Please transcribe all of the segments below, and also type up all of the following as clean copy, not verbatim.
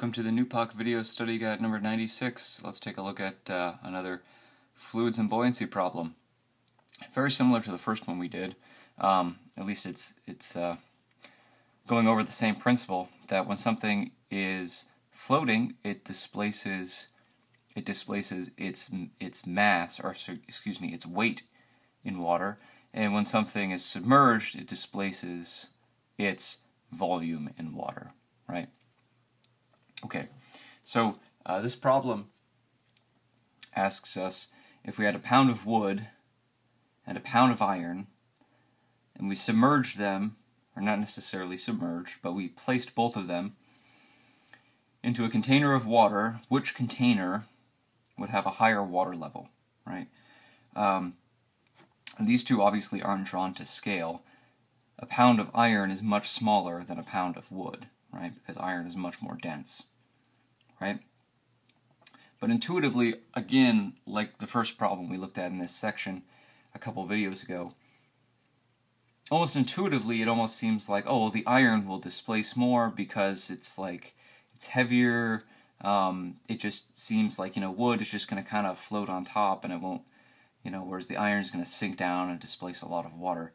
Welcome to the NUPOC video study guide number 96. Let's take a look at another fluids and buoyancy problem. Very similar to the first one we did. At least it's going over the same principle that when something is floating, it displaces its mass, or excuse me, its weight in water, and when something is submerged, it displaces its volume in water, right? Okay, so this problem asks us if we had a pound of wood and a pound of iron, and we submerged them, or not necessarily submerged, but we placed both of them into a container of water, which container would have a higher water level, right? And these two obviously aren't drawn to scale. A pound of iron is much smaller than a pound of wood, right? Because iron is much more dense, right? But intuitively, again, like the first problem we looked at in this section a couple videos ago, almost intuitively it almost seems like, oh, well, the iron will displace more because it's heavier. It just seems like, wood is just going to kind of float on top and it won't, whereas the iron is going to sink down and displace a lot of water.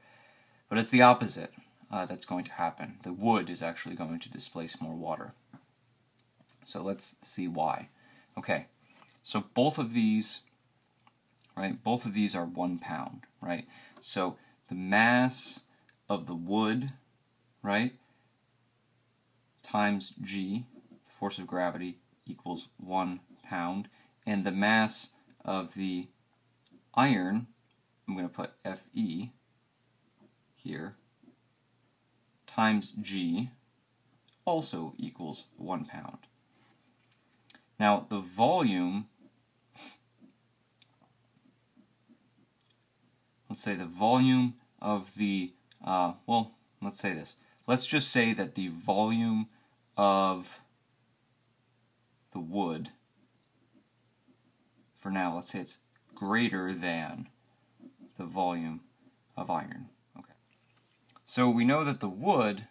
But it's the opposite that's going to happen. The wood is actually going to displace more water. So let's see why. Okay, so both of these, right, both of these are 1 pound, right? So the mass of the wood, right, times G, the force of gravity, equals 1 pound. And the mass of the iron, I'm going to put Fe here, times G, also equals 1 pound. Now, the volume, let's say the volume of the, let's say this. Let's just say that the volume of the wood, for now, let's say it's greater than the volume of iron. Okay. So we know that the wood,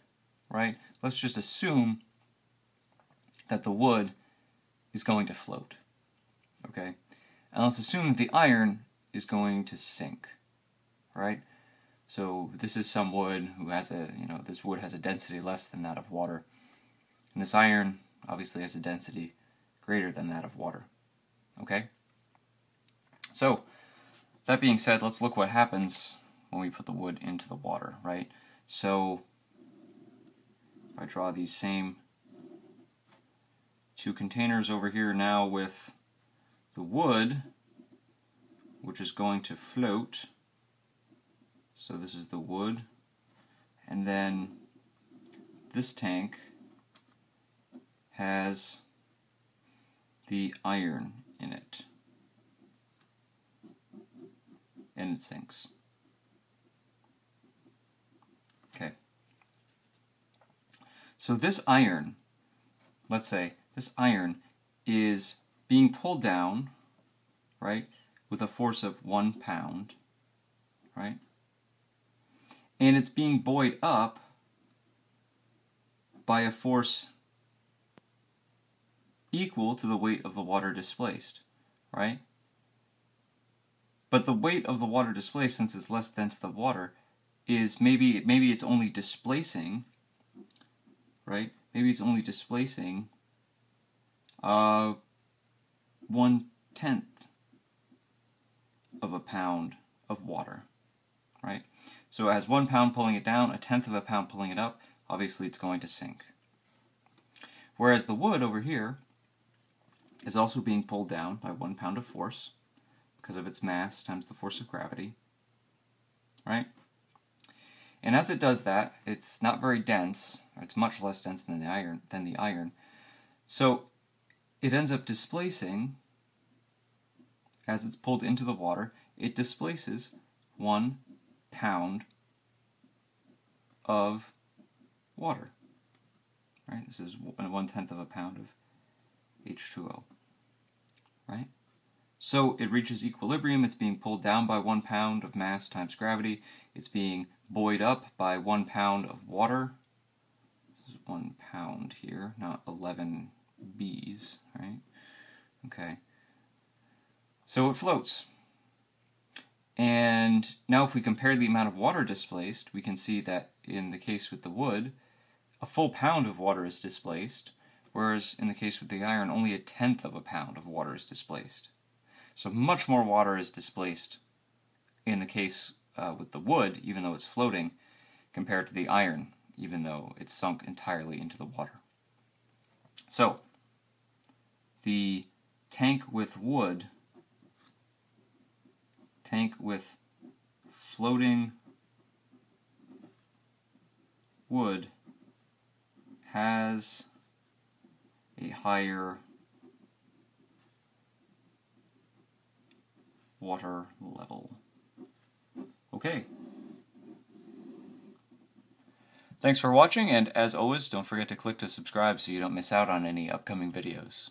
right, let's just assume that the wood is going to float, okay? And let's assume that the iron is going to sink, right? So this is some wood who has this wood has a density less than that of water. And this iron obviously has a density greater than that of water, okay? So, that being said, let's look what happens when we put the wood into the water, right? So, if I draw these same two containers over here now with the wood, which is going to float. So this is the wood, and then this tank has the iron in it, and it sinks. Okay. So this iron, let's say, this iron is being pulled down, right, with a force of 1 pound, right? And it's being buoyed up by a force equal to the weight of the water displaced, right? But the weight of the water displaced, since it's less dense than water, is maybe it's only displacing, right? Maybe it's only displacing 1/10 of a pound of water, right? So it has 1 pound pulling it down, 1/10 of a pound pulling it up, obviously it's going to sink. Whereas the wood over here is also being pulled down by 1 pound of force because of its mass times the force of gravity, right? And as it does that, it's not very dense, or it's much less dense than the iron. So it ends up displacing, as it's pulled into the water, it displaces 1 pound of water, right? This is 1/10 of a pound of H2O, right? So it reaches equilibrium, it's being pulled down by 1 pound of mass times gravity, it's being buoyed up by 1 pound of water. This is 1 pound here, not 11 B's, right? Okay. So it floats. And now if we compare the amount of water displaced, we can see that in the case with the wood, a full pound of water is displaced, whereas in the case with the iron, only 1/10 of a pound of water is displaced. So much more water is displaced in the case with the wood, even though it's floating, compared to the iron, even though it's sunk entirely into the water. So, the tank with wood, tank with floating wood has a higher water level. Okay. Thanks for watching, and as always, don't forget to click to subscribe so you don't miss out on any upcoming videos.